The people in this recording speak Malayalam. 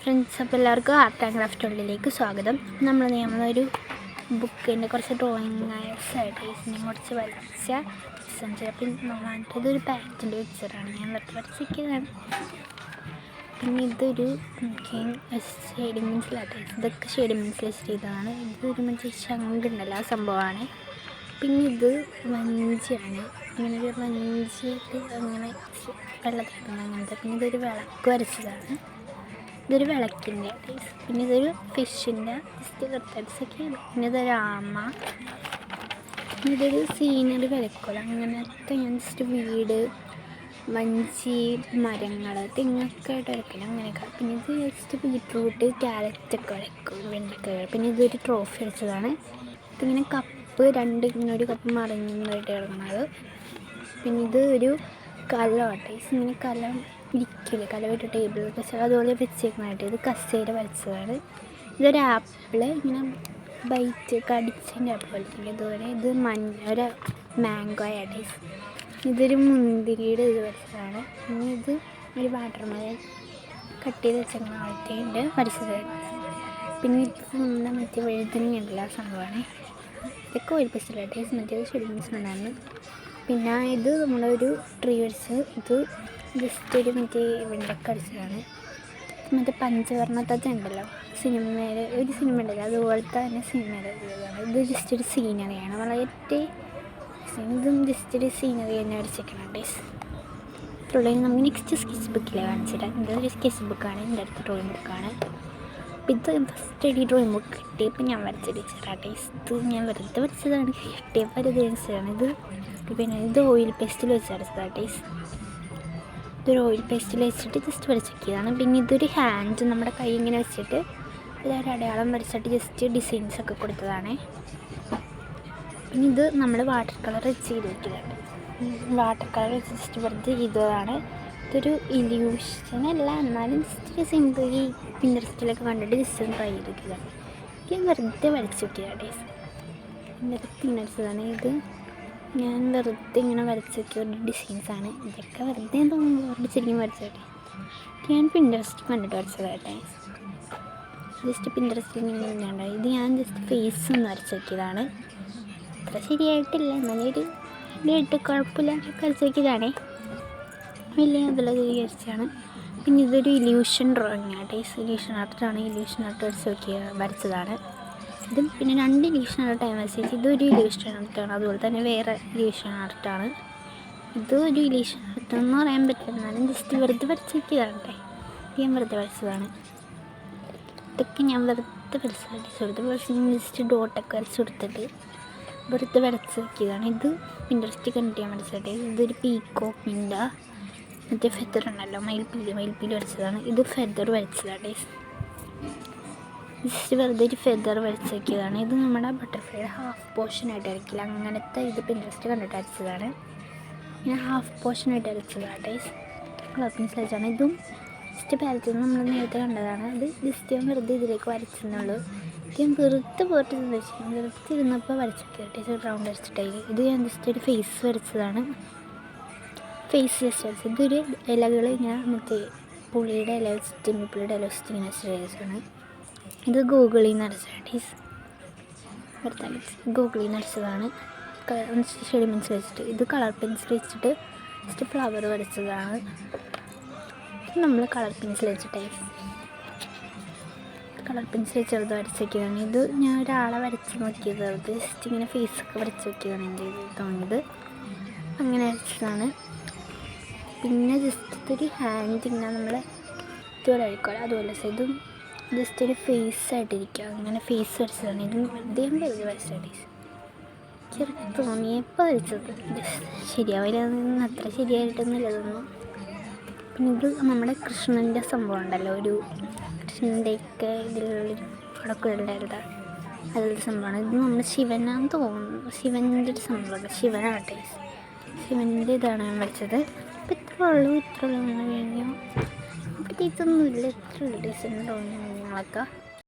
ഫ്രണ്ട്സ്, അപ്പോൾ എല്ലാവർക്കും ആർട്ട് ആൻഡ് ക്രാഫ്റ്റ് ഉള്ളിലേക്ക് സ്വാഗതം. നമ്മളൊരു ബുക്കിൻ്റെ കുറച്ച് ഡ്രോയിങ് സൈഡേഴ്സിനെ കുറച്ച് വരച്ച പിക്ചർ. അപ്പം ഇതൊരു പാറ്റിൻ്റെ പിക്ചറാണ്, ഞാൻ വരച്ചിരിക്കുന്നതാണ്. പിന്നെ ഇതൊരു ഷെയ്ഡിങ് പെൻസിലാട്ടെ, ഇതൊക്കെ ഷെയ്ഡിങ് പെൻസിൽ ചെയ്തതാണ്. ഇതൊരു മറ്റേ ശങ്കുണ്ടല്ലോ, ആ സംഭവമാണ്. പിന്നെ ഇത് വഞ്ചിയാണ്, ഇങ്ങനെ ഒരു വഞ്ചിയിട്ട് അങ്ങനെ വെള്ളത്തിലിടുന്ന അങ്ങനത്തെ. പിന്നെ ഇതൊരു വിളക്ക് വരച്ചതാണ്, ഇതൊരു വിളക്കിൻ്റെ. പിന്നെ ഇതൊരു ഫിഷിൻ്റെ ജസ്റ്റ്. പിന്നെ ഇതൊരു ആമ. ഇതൊരു സീനറി വരക്കുമല്ലോ അങ്ങനത്തെ. ഞാൻ ജസ്റ്റ് വീട്, വഞ്ചി, മരങ്ങൾ, തെങ്ങൊക്കെ ആയിട്ട് വരക്കില്ല അങ്ങനെയൊക്കെ. പിന്നെ ഇത് ജസ്റ്റ് ബീറ്റ്റൂട്ട്, ക്യാരറ്റൊക്കെ വരക്കും, വെണ്ടയ്ക്ക. പിന്നെ ഇതൊരു ട്രോഫി വരച്ചതാണ്. ഇതിങ്ങനെ കപ്പ് ഇങ്ങനെ ഒരു കപ്പ് മറിഞ്ഞായിട്ട് കിടക്കുന്നത്. പിന്നെ ഇത് ഒരു കലമാട്ടെ, ഇങ്ങനെ കലം ഇരിക്കില്ല, കല ഒരു ടേബിളൊക്കെ അതുപോലെ വെച്ചേക്കുന്നതായിട്ട്. ഇത് കസേര വരച്ചതാണ്. ഇതൊരു ആപ്പിള് ഇങ്ങനെ ബൈറ്റ് കടിച്ചതിൻ്റെ ആപ്പിൾ കളിക്കില്ല ഇതുപോലെ. ഇത് ഒരു മാംഗോ ആട്ടെ. ഇതൊരു മുന്തിരിയുടെ ഇത് വരച്ചതാണ്. പിന്നെ ഇത് ഒരു വാട്ടർമെലൺ കട്ട് ചെയ്ത് വെച്ചേക്കുന്ന ആൾക്കുണ്ട് വരച്ചതാണ്. പിന്നെ ഇത് നമ്മുടെ മറ്റേ വഴുതനങ്ങ ആ സംഭവമാണ്. ഇതൊക്കെ ഒരു പെൻസിലാട്ടെ, മറ്റേത് ഷെയ്ഡിങ് പെൻസിലുണ്ടായിരുന്നു. പിന്നെ ഇത് നമ്മളൊരു ട്രീ വരച്ച്, ഇത് ജസ്റ്റ് ഒരു മറ്റേ വെണ്ടയ്ക്ക അടിച്ചതാണ്. മറ്റേ പഞ്ചവർണ്ണത്തച്ച ഉണ്ടല്ലോ സിനിമയിൽ, ഒരു സിനിമ ഉണ്ടല്ലോ അതുപോലത്തെ തന്നെ സിനിമയുടെ ഇതാണ്. ഇത് ജസ്റ്റ് ഒരു സീനറിയാണ്, വളരെ ഇതും ജസ്റ്റ് ഒരു സീനറി തന്നെ വരച്ചേക്കണം ഡേയ്സ്. ഇത്രയുള്ളതിന് നമുക്ക് നെക്സ്റ്റ് സ്കെച്ച് ബുക്കിലെ കാണിച്ചിട്ട്. ഇതൊരു സ്കെച്ച് ബുക്കാണ്, എൻ്റെ അടുത്ത് ഡ്രോയിങ് ബുക്കാണ്. അപ്പം ഇത് ഫസ്റ്റ് ഈ ഡ്രോയിങ് ബുക്ക് കിട്ടിയപ്പോൾ ഞാൻ വരച്ചൊരു ഡേയ്സ്. ഇത് ഞാൻ വെറുതെ വരച്ചതാണ്, കിട്ടിയപ്പോൾ ഒരു വരച്ചതാണ്. പിന്നെ ഇത് ഓയിൽ പേസ്റ്റിൽ വെച്ച് വരച്ചതാണ് ഡേയ്സ്. ഇതൊരു ഓയിൽ പേസ്റ്റിൽ വെച്ചിട്ട് ജസ്റ്റ് വരച്ചതാണ്. പിന്നെ ഇതൊരു ഹാൻഡ്, നമ്മുടെ കൈ ഇങ്ങനെ വെച്ചിട്ട് ഇതൊരു അടയാളം വരച്ചിട്ട് ജസ്റ്റ് ഡിസൈൻസൊക്കെ കൊടുത്തതാണ്. പിന്നെ ഇത് നമ്മൾ വാട്ടർ കളർ വെച്ച് ചെയ്ത് വയ്ക്കുന്നതാണ്. വാട്ടർ കളർ വെച്ച് ജസ്റ്റ് വെറുതെ ചെയ്തതാണ്. ഇതൊരു ഇല്യൂഷനല്ല, എന്നാലും ജസ്റ്റ് സിമ്പിൾ ഈ പിൻട്രസ്റ്റിലൊക്കെ കണ്ടിട്ട് ജസ്റ്റ് ഒന്ന് ട്രൈ ചെയ്ത് വയ്ക്കുന്നതാണ്. ഞാൻ വെറുതെ വരച്ച് വയ്ക്കുകയാണ് ഡേയ്സ്. എന്നിട്ട് പിന്നടിച്ചതാണ്. ഇത് ഞാൻ വെറുതെ ഇങ്ങനെ വരച്ച് വയ്ക്കിയ ഒരു ഡിസൈൻസാണ്. ഇതൊക്കെ വെറുതെ തോന്നുമ്പോൾ ശരിക്കും വരച്ചോട്ടെ. ഞാൻ പിൻട്രസ്റ്റ് കണ്ടിട്ട് വരച്ചതാട്ടെ. ജസ്റ്റ് പിൻട്രസ്റ്റിൽ ഇങ്ങനെ ഉണ്ടായി. ഇത് ഞാൻ ജസ്റ്റ് ഫേസ് ഒന്ന് വരച്ച് വയ്ക്കിയതാണ്. അത്ര ശരിയായിട്ടില്ല, എന്നാലും ഒരു ഇതായിട്ട് കുഴപ്പമില്ലാതെ വരച്ച് വയ്ക്കിയതാണേ. വലിയ അതിലത് വിചാരിച്ചാണ്. പിന്നെ ഇതൊരു ഇല്യൂഷൻ ഡ്രോയിങ് ആട്ടെ, ഇല്യൂഷൻ ആർട്ടാണ്. ഇല്യൂഷൻ ആർട്ട് വരച്ചതാണ്. ഇതും പിന്നെ 2 ഇല്യൂഷൻ ആർട്ട് ടൈം വരച്ച്. ഇതൊരു ഇല്യൂഷൻ ആർട്ടാണ്, അതുപോലെ തന്നെ വേറെ ഇല്യൂഷൻ ആർട്ടാണ്. ഇതൊരു ഇല്യൂഷൻ ആർട്ടെന്ന് പറയാൻ പറ്റില്ല, എന്നാലും ജസ്റ്റ് വെറുതെ വരച്ച് വയ്ക്കിയതാണ് കേട്ടോ. ഞാൻ വെറുതെ വരച്ചതാണ്. ഇതൊക്കെ ഞാൻ വെറുതെ വരച്ച് ജസ്റ്റ് ഡോട്ടൊക്കെ വരച്ച് കൊടുത്തിട്ട് വെറുതെ വരച്ച് വയ്ക്കിയതാണ്. ഇത് പിൻട്രസ്റ്റ് കണ്ടിട്ട് ഞാൻ വരച്ചോട്ടെ. ഇതൊരു പീക്കോക്കിൻ്റെ മറ്റേ ഫെദർ ഉണ്ടല്ലോ, മയിൽപ്പീലി വരച്ചതാണ്. ഇത് ഫെദർ വരച്ചതാണ്. ജസ്റ്റ് വെറുതെ ഒരു ഫെദർ വരച്ച് വയ്ക്കിയതാണ്. ഇത് നമ്മുടെ ബട്ടർഫ്ലൈയുടെ ഹാഫ് പോർഷനായിട്ട് വരയ്ക്കില്ല അങ്ങനത്തെ. ഇത് പിൻട്രസ്റ്റ് കണ്ടിട്ട് വരച്ചതാണ്. ഞാൻ ഹാഫ് പോർഷനായിട്ട് വരച്ചതാണ്. കളർ പെൻസിൽ വെച്ചാണ്. ഇതും ജസ്റ്റ് പാലറ്റിൽ നിന്ന് നമ്മൾ നേരത്തെ കണ്ടതാണ്. അത് ജസ്റ്റ് ഞാൻ വെറുതെ ഇതിലേക്ക് വരച്ചെന്നുള്ളൂ. ഞാൻ വെറുതെ പോയിട്ട് വെറുതെ ഇരുന്നപ്പോൾ വരച്ചിട്ട് റൗണ്ട് വരച്ചിട്ടായി. ഇത് ഞാൻ ജസ്റ്റ് ഒരു ഫേസ് വരച്ചതാണ്. ഫേസ് ജസ്റ്റ് വരച്ചത്. ഇതൊരു ഇലകൾ ഞാൻ മറ്റേ പുളിയുടെ ഇല വെച്ചിട്ട്, പുളിയുടെ ഇല വെച്ചിട്ട് ഇങ്ങനെ വരച്ചതാണ്. ഇത് ഗൂഗിളിൽ നിന്ന് അടിച്ചതാണ്. ഗൂഗിളിൽ നിന്ന് അടിച്ചതാണ്. ഷെയ്ഡിങ് പെൻസിൽ വെച്ചിട്ട്. ഇത് കളർ പെൻസിൽ വെച്ചിട്ട് ജസ്റ്റ് ഫ്ലവർ വരച്ചതാണ്. നമ്മൾ കളർ പെൻസിൽ വെച്ചിട്ട് ചെറുത് വരച്ച് വയ്ക്കിയതാണ്. ഇത് ഞാൻ ഒരാളെ വരച്ച് നോക്കിയത്, അത് ജസ്റ്റ് ഇങ്ങനെ ഫേസൊക്കെ വരച്ച് വയ്ക്കിയതാണ് എൻ്റെ തോന്നിയത്. അങ്ങനെ വരച്ചതാണ്. പിന്നെ ജസ്റ്റ് ഇതൊരു ഹാൻഡ് ഇങ്ങനെ നമ്മൾ ഇതുപോലെ അഴിക്കോളാം, അതുപോലെ ഇതും ജസ്റ്റ് ഒരു ഫേസ് ആയിട്ടിരിക്കുക, അങ്ങനെ ഫേസ് വരച്ചതാണ്. ഇത് വെറുതെ വരച്ചതാണ്. ചെറുപ്പം തോന്നിയപ്പോൾ വരച്ചത്. ശരിയാവില്ല, അത്ര ശരിയായിട്ടൊന്നുമില്ല തോന്നുന്നു. പിന്നെ ഇത് നമ്മുടെ കൃഷ്ണൻ്റെ സംഭവം ഉണ്ടല്ലോ, ഒരു കൃഷ്ണൻ്റെയൊക്കെ ഇതിലുള്ളൊരു വടക്കുണ്ടായിരുന്ന അതിലൊരു സംഭവമാണ്. ഇത് നമ്മുടെ ശിവനാന്ന് തോന്നുന്നു, ശിവൻ്റെ ഒരു സംഭവമാണ്, ശിവനാട്ടെ. ശിവൻ്റെ ഇതാണ് ഞാൻ വരച്ചത്. അപ്പോൾ ഇത്ര ഉള്ളൂ കഴിഞ്ഞു. പ്രത്യേകിച്ചൊന്നുമില്ല, ഇത്ര ഉള്ളൂ ഡീസൻ്റ് തോന്നുന്നു നിങ്ങളൊക്കെ.